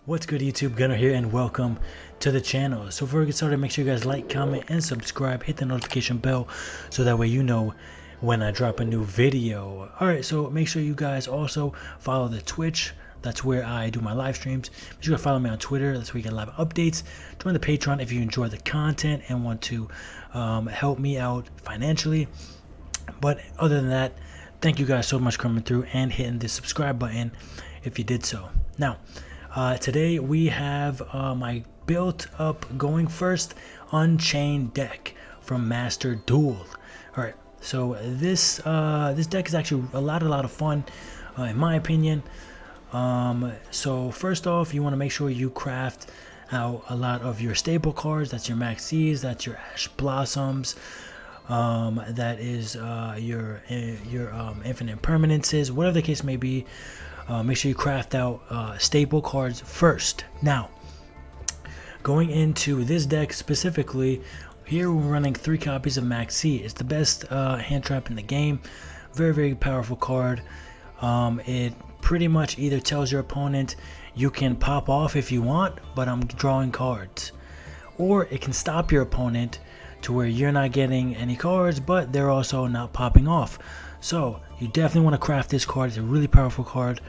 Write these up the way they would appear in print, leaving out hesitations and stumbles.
What's good, YouTube? Gunner here, and welcome to the channel. So before we get started, make sure you guys like, comment, and subscribe. Hit the notification bell so that way you know when I drop a new video. Alright, so make sure you guys also follow the Twitch. That's where I do my live streams. Make sure you follow me on Twitter. That's where you get live updates. Join the Patreon if you enjoy the content and want to help me out financially. But other than that, thank you guys so much for coming through and hitting the subscribe button if you did so. Now, today we have my built up going first Unchained deck from Masterduel. Alright, so this deck is actually a lot of fun in my opinion. So first off, you want to make sure you craft out a lot of your staple cards. That's your Maxis, that's your Ash Blossoms, that is your infinite permanences, whatever the case may be. Make sure you craft out staple cards first. Now, going into this deck specifically, here we're running 3 copies of Maxi. It's the best hand trap in the game. Very powerful card. It pretty much either tells your opponent you can pop off if you want, but I'm drawing cards, or it can stop your opponent to where you're not getting any cards, but they're also not popping off. So you definitely want to craft this card. It's a really powerful card.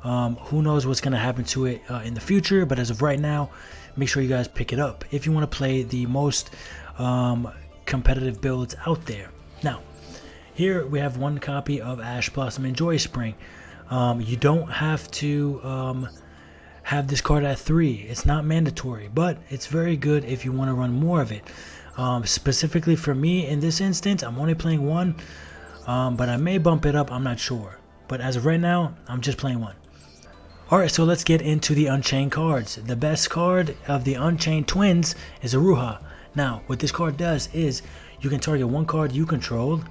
Who knows what's going to happen to it in the future, but as of right now, make sure you guys pick it up if you want to play the most competitive builds out there. Now, here we have 1 copy of Ash Blossom and Joy Spring. You don't have to have this card at 3. It's not mandatory, but it's very good if you want to run more of it. Specifically for me in this instance, I'm only playing 1. But I may bump it up, I'm not sure. But as of right now, I'm just playing 1. Alright, so let's get into the Unchained cards. The best card of the Unchained twins is Aruha. Now, what this card does is you can target 1 card you control,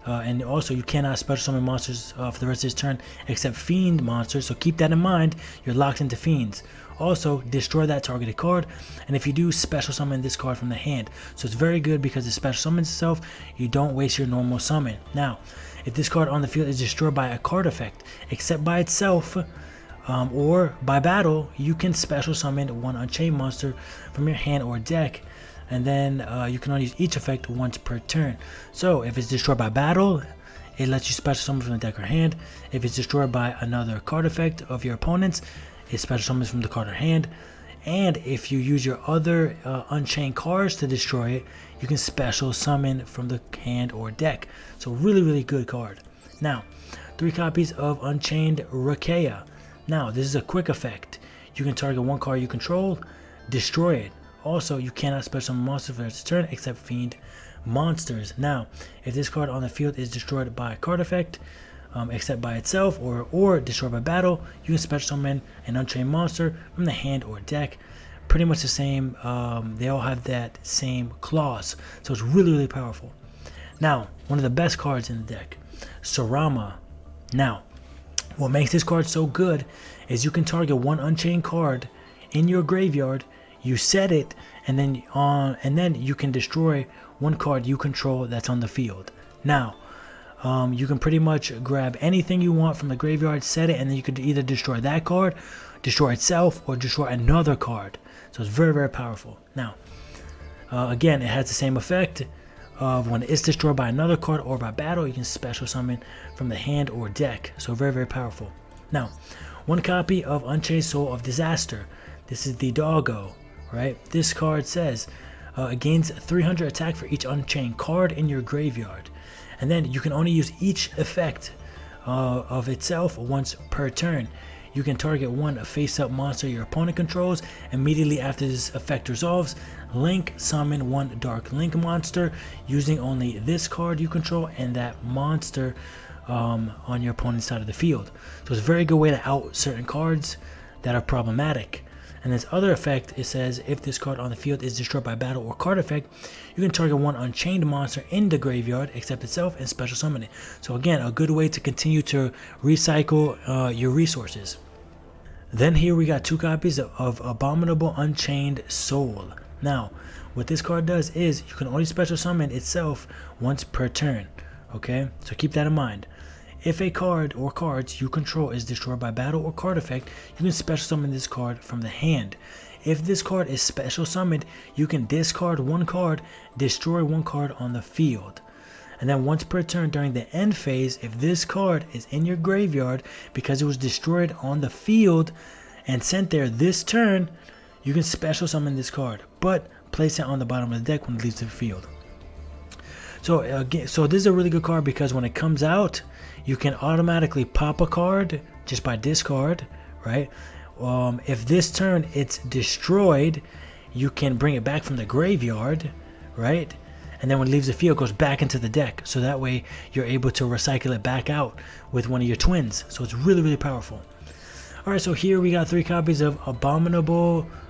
and also you cannot special summon monsters for the rest of this turn except fiend monsters, so keep that in mind. You're locked into fiends. Also, destroy that targeted card, and if you do, special summon this card from the hand. So it's very good because it special summons itself. You don't waste your normal summon. Now, if this card on the field is destroyed by a card effect, except by itself or by battle, you can special summon 1 Unchained monster from your hand or deck, and then you can only use each effect once per turn. So if it's destroyed by battle, it lets you special summon from the deck or hand. If it's destroyed by another card effect of your opponent's, it special summons from the card or hand. And if you use your other Unchained cards to destroy it, you can special summon from the hand or deck. So really good card. Now, 3 copies of Unchained Rakia. Now, this is a quick effect. You can target 1 card you control, destroy it. Also, you cannot special summon monsters for its turn except fiend monsters. Now, if this card on the field is destroyed by a card effect, except by itself or destroyed by battle, you can special summon an Unchained monster from the hand or deck. Pretty much the same. They all have that same clause, so it's really powerful. Now, one of the best cards in the deck, Sarama. Now, what makes this card so good is you can target 1 Unchained card in your graveyard, you set it, and then you can destroy 1 card you control that's on the field. Now, you can pretty much grab anything you want from the graveyard, set it, and then you could either destroy that card, destroy itself, or destroy another card. So it's very powerful. Now, again, it has the same effect of when it's destroyed by another card or by battle, you can special summon from the hand or deck. So very powerful. Now, 1 copy of Unchained Soul of Disaster. This is the doggo, right? This card says it gains 300 attack for each Unchained card in your graveyard. And then you can only use each effect of itself once per turn. You can target 1 face-up monster your opponent controls. Immediately after this effect resolves, link summon 1 Dark Link monster using only this card you control and that monster on your opponent's side of the field. So it's a very good way to out certain cards that are problematic. And this other effect, it says if this card on the field is destroyed by battle or card effect, you can target 1 Unchained monster in the graveyard except itself and special summon it. So again, a good way to continue to recycle your resources. Then here we got 2 copies of Abominable Unchained Soul. Now, what this card does is you can only special summon itself once per turn. Okay, so keep that in mind. If a card or cards you control is destroyed by battle or card effect, you can special summon this card from the hand. If this card is special summoned, you can discard one card, destroy one card on the field. And then once per turn during the end phase, if this card is in your graveyard because it was destroyed on the field and sent there this turn, you can special summon this card, but place it on the bottom of the deck when it leaves the field. So again, so this is a really good card because when it comes out, you can automatically pop a card just by discard, right? If this turn it's destroyed, you can bring it back from the graveyard, right? And then when it leaves the field, it goes back into the deck. So that way you're able to recycle it back out with one of your twins. So it's really, really powerful. Alright, so here we got 3 copies of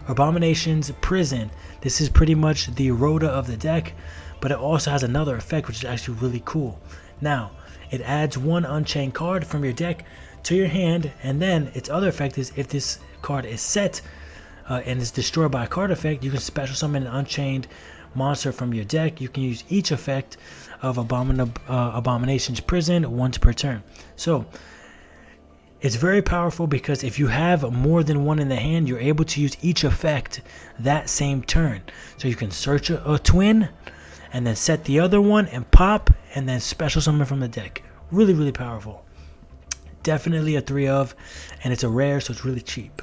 Abominations Prison. This is pretty much the Rhoda of the deck, but it also has another effect which is actually really cool. Now, it adds 1 Unchained card from your deck to your hand, and then its other effect is if this card is set and is destroyed by a card effect, you can special summon an Unchained monster from your deck. You can use each effect of Abominations Prison once per turn. So it's very powerful because if you have more than 1 in the hand, you're able to use each effect that same turn. So you can search a twin and then set the other one and pop and then special summon from the deck. Really, really powerful. Definitely a 3 of, and it's a rare, so it's really cheap.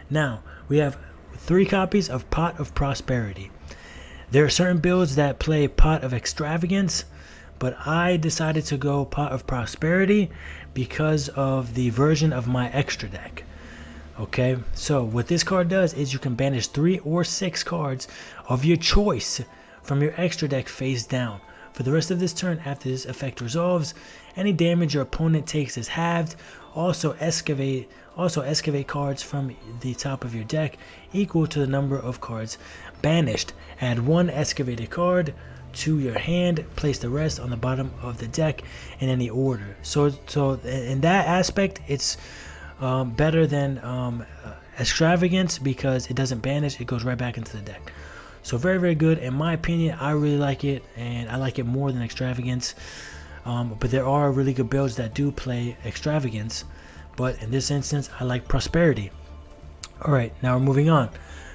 Now we have 3 copies of Pot of Prosperity. There are certain builds that play Pot of Extravagance, but I decided to go Pot of Prosperity because of the version of my extra deck. Okay, so what this card does is you can banish 3 or 6 cards of your choice from your extra deck face down. For the rest of this turn, after this effect resolves, any damage your opponent takes is halved. Also excavate cards from the top of your deck equal to the number of cards banished. Add 1 excavated card to your hand, place the rest on the bottom of the deck in any order. So in that aspect, it's better than Extravagance because it doesn't banish, it goes right back into the deck. So very, very good. In my opinion, I really like it, and I like it more than Extravagance. But there are really good builds that do play Extravagance, but in this instance, I like Prosperity. Alright, now we're moving on.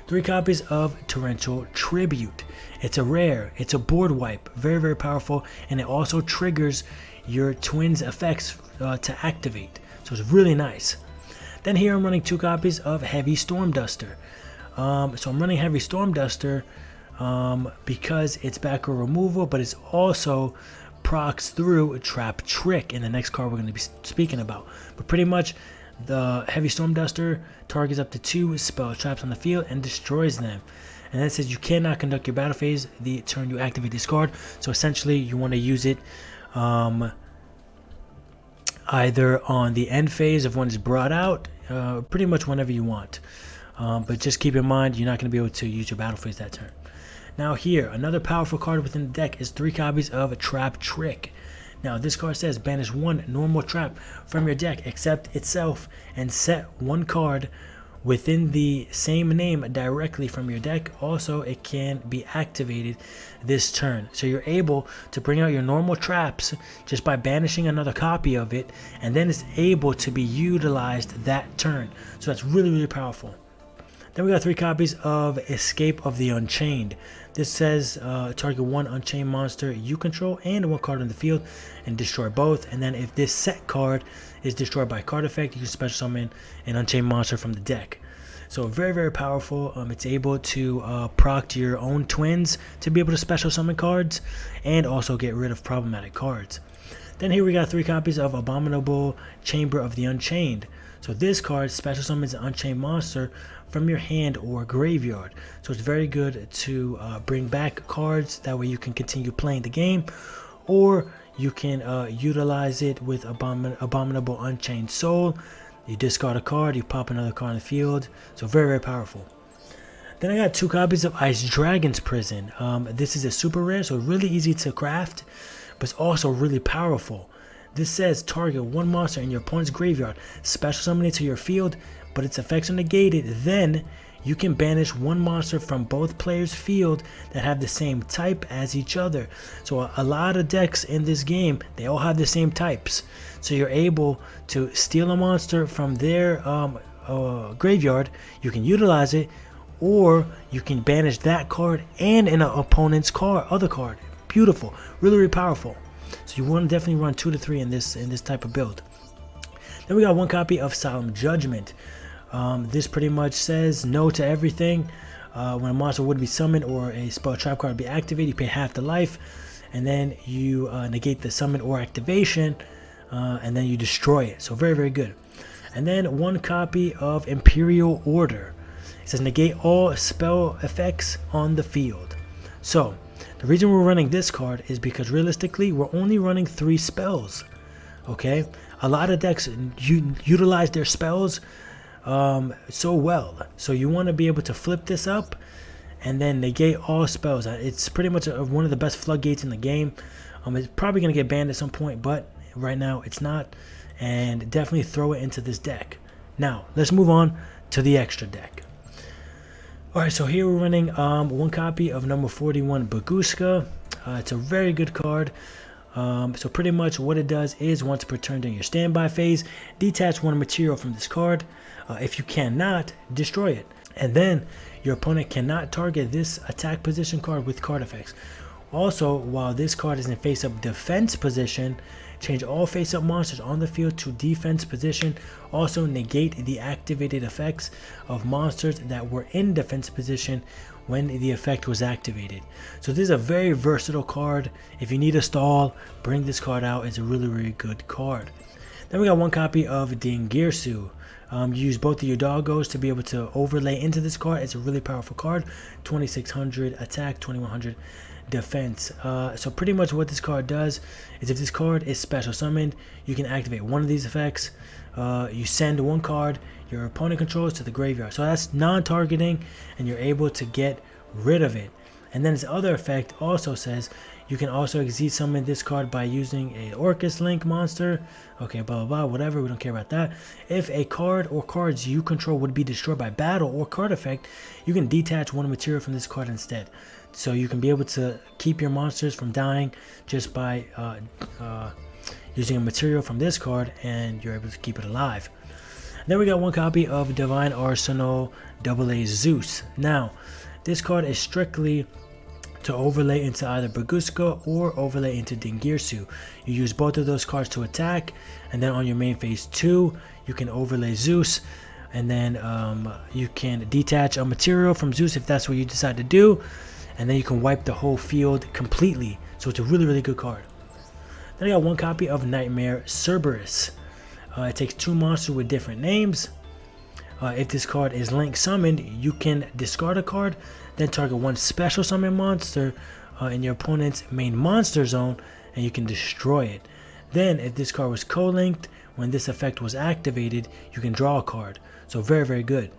3 copies of Torrential Tribute. It's a rare, it's a board wipe, very, very powerful, and it also triggers your twins effects to activate. So it's really nice. Then here I'm running 2 copies of Heavy Storm Duster. So I'm running Heavy Storm Duster because it's back row removal, but it's also procs through a Trap Trick in the next card we're going to be speaking about. But pretty much the Heavy Storm Duster targets up to 2 spell traps on the field and destroys them. And then it says you cannot conduct your battle phase the turn you activate this card. So essentially you want to use it either on the end phase of when it's brought out, pretty much whenever you want. But just keep in mind you're not going to be able to use your battle phase that turn. Now here, another powerful card within the deck is 3 copies of a Trap Trick. Now this card says banish 1 normal trap from your deck except itself and set 1 card within the same name directly from your deck. Also, it can be activated this turn. So you're able to bring out your normal traps just by banishing another copy of it, and then it's able to be utilized that turn. So that's really, really powerful. Then we got 3 copies of Escape of the Unchained. This says target 1 Unchained monster you control and 1 card on the field and destroy both. And then if this set card is destroyed by a card effect, you can special summon an Unchained monster from the deck. So very, very powerful. It's able to proc to your own twins to be able to special summon cards and also get rid of problematic cards. Then here we got 3 copies of Abominable Chamber of the Unchained. So this card special summons an Unchained monster from your hand or graveyard. So it's very good to bring back cards. That way you can continue playing the game, or you can utilize it with Abominable Unchained Soul. You discard a card, you pop another card in the field. So very, very powerful. Then I got 2 copies of Ice Dragon's Prison. This is a super rare, so really easy to craft, but it's also really powerful. This says target 1 monster in your opponent's graveyard, special summon it to your field, but its effects are negated. Then you can banish one monster from both players' field that have the same type as each other. So a lot of decks in this game, they all have the same types. So you're able to steal a monster from their graveyard, you can utilize it, or you can banish that card and an opponent's other card. Beautiful, really, really powerful. So you want to definitely run 2 to 3 in this type of build. Then we got one copy of Solemn Judgment. This pretty much says no to everything. When a monster would be summoned or a spell trap card would be activated, you pay half the life, and then you negate the summon or activation, and then you destroy it. So very, very good. And then one copy of Imperial Order. It says negate all spell effects on the field. So the reason we're running this card is because realistically we're only running 3 spells. Okay, a lot of decks utilize their spells so well, so you want to be able to flip this up and then negate all spells. It's pretty much one of the best floodgates in the game. It's probably going to get banned at some point, but right now it's not, and definitely throw it into this deck. Now let's move on to the extra deck. Alright, so here we're running one copy of number 41 Baguska. It's a very good card. So pretty much what it does is once per turn during your standby phase, detach one material from this card. If you cannot, destroy it. And then your opponent cannot target this attack position card with card effects. Also, while this card is in face-up defense position, change all face-up monsters on the field to defense position. Also negate the activated effects of monsters that were in defense position when the effect was activated. So this is a very versatile card. If you need a stall, bring this card out. It's a really, really good card. Then we got one copy of Dingirsu. You use both of your doggos to be able to overlay into this card. It's a really powerful card. 2600 attack, 2100 defense. So pretty much what this card does is if this card is special summoned, you can activate one of these effects. You send one card your opponent controls to the graveyard. So that's non-targeting, and you're able to get rid of it. And then this other effect also says you can also exceed summon this card by using a Orcus Link monster. Okay, blah, blah, blah, whatever. We don't care about that. If a card or cards you control would be destroyed by battle or card effect, you can detach one material from this card instead. So you can be able to keep your monsters from dying just by using a material from this card, and you're able to keep it alive. Then we got one copy of Divine Arsenal AA Zeus. Now, this card is strictly to overlay into either Baguska or overlay into Dingirsu. You use both of those cards to attack, and then on your main phase 2, you can overlay Zeus, and then you can detach a material from Zeus if that's what you decide to do, and then you can wipe the whole field completely. So it's a really, really good card. Then I got one copy of Nightmare Cerberus. It takes 2 monsters with different names. If this card is link summoned, you can discard a card, then target one special summon monster in your opponent's main monster zone, and you can destroy it. Then if this card was co-linked, when this effect was activated, you can draw a card. So very, very good.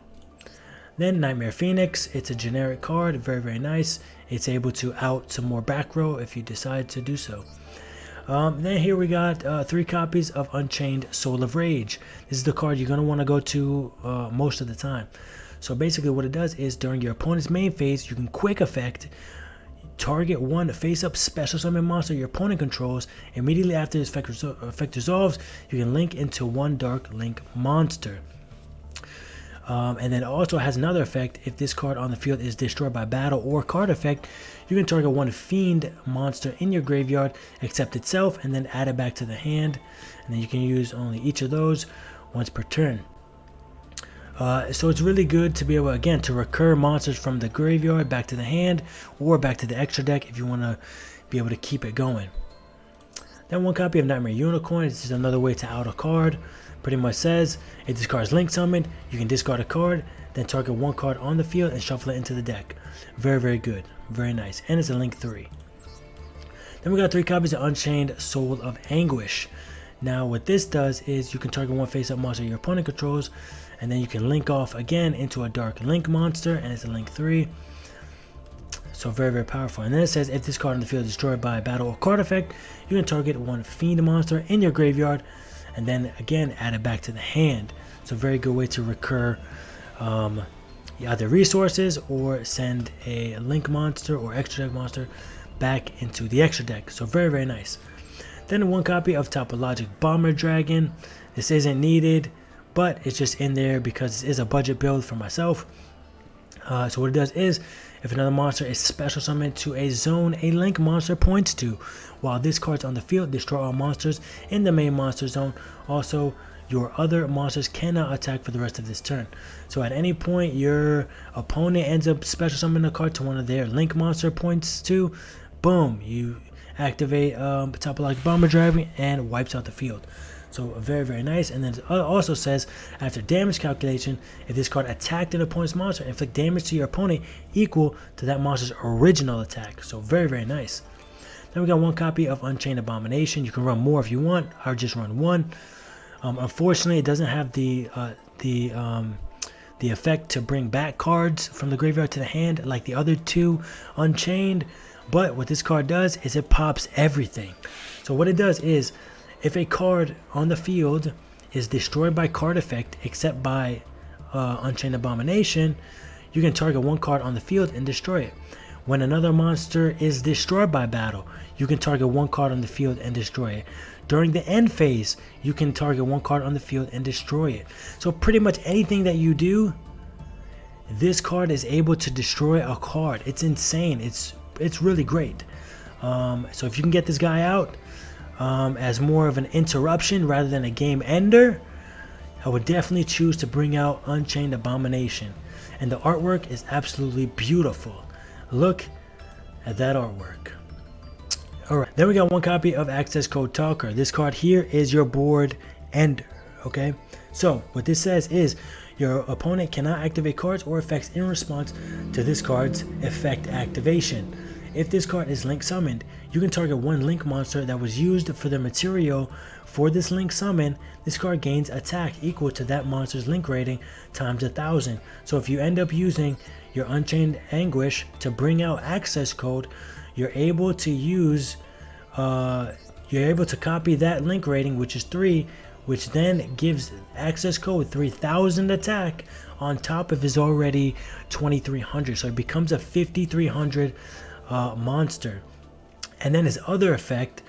Then Nightmare Phoenix, it's a generic card, very, very nice. It's able to out some more back row if you decide to do so. Then here we got 3 copies of Unchained Soul of Rage. This is the card you're going to want to go to most of the time. So basically what it does is during your opponent's main phase, you can quick effect, target one face-up special summon monster your opponent controls. Immediately after this effect resolves, you can link into one Dark Link monster. And then it also has another effect. If this card on the field is destroyed by battle or card effect, you can target one Fiend monster in your graveyard, accept itself, and then add it back to the hand. And then you can use only each of those once per turn. So it's really good to be able, again, to recur monsters from the graveyard back to the hand or back to the extra deck if you want to be able to keep it going. Then one copy of Nightmare Unicorn. This is another way to out a card. Pretty much says if this card is link summoned, you can discard a card, then target one card on the field and shuffle it into the deck. Very, very good. Very nice. And it's a link 3. Then we got 3 copies of Unchained Soul of Anguish. Now what this does is you can target one face-up monster your opponent controls, and then you can link off again into a Dark Link monster, and it's a link 3. So very, very powerful. And then it says if this card on the field is destroyed by a battle or card effect, you can target one Fiend monster in your graveyard, and then again add it back to the hand. So very good way to recur either resources or send a link monster or extra deck monster back into the extra deck. So very, very nice. Then one copy of Topologic Bomber Dragon. This isn't needed, but it's just in there because it is a budget build for myself. So what it does is, if another monster is special summoned to a zone a link monster points to, while this card's on the field, destroy all monsters in the main monster zone. Also, your other monsters cannot attack for the rest of this turn. So at any point your opponent ends up special summoning a card to one of their link monster points to, boom, you activate Topologic Bomber Dragon and wipes out the field. So very, very nice. And then it also says, after damage calculation, if this card attacked an opponent's monster, inflict damage to your opponent equal to that monster's original attack. So very, very nice. Then we got one copy of Unchained Abomination. You can run more if you want. I'll just run one. Unfortunately, it doesn't have the effect to bring back cards from the graveyard to the hand like the other two Unchained. But what this card does is it pops everything. So what it does is, if a card on the field is destroyed by card effect except by Unchained Abomination, you can target one card on the field and destroy it. When another monster is destroyed by battle, you can target one card on the field and destroy it. During the end phase, you can target one card on the field and destroy it. So pretty much anything that you do, this card is able to destroy a card. It's insane. It's really great. So if you can get this guy out as more of an interruption rather than a game ender, I would definitely choose to bring out Unchained Abomination. And the artwork is absolutely beautiful. Look at that artwork. Alright, then we got one copy of Access Code Talker. This card here is your board ender. Okay, so what this says is, your opponent cannot activate cards or effects in response to this card's effect activation. If this card is link summoned, you can target one link monster that was used for the material for this link summon. This card gains attack equal to that monster's link rating times 1,000. So if you end up using your Unchained Anguish to bring out access code, you're able to use you're able to copy that link rating, which is 3, which then gives access code 3,000 attack on top of his already 2,300. So it becomes a 5,300 monster. And then his other effect,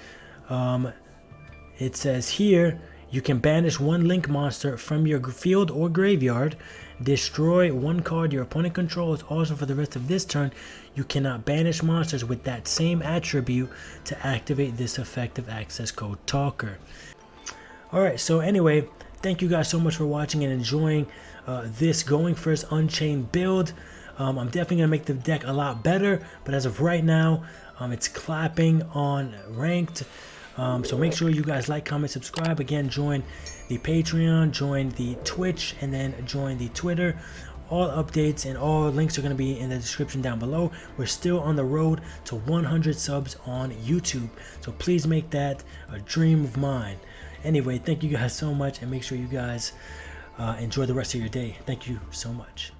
it says here, you can banish one link monster from your field or graveyard, destroy one card your opponent controls. Also, for the rest of this turn, you cannot banish monsters with that same attribute to activate this effective access code Talker. Alright, so anyway, thank you guys so much for watching and enjoying this going first Unchained build. I'm definitely going to make the deck a lot better, but as of right now, it's clapping on ranked. So make sure you guys like, comment, subscribe. Again, join the Patreon, join the Twitch, and then join the Twitter. All updates and all links are going to be in the description down below. We're still on the road to 100 subs on YouTube, so please make that a dream of mine. Anyway, thank you guys so much, and make sure you guys enjoy the rest of your day. Thank you so much.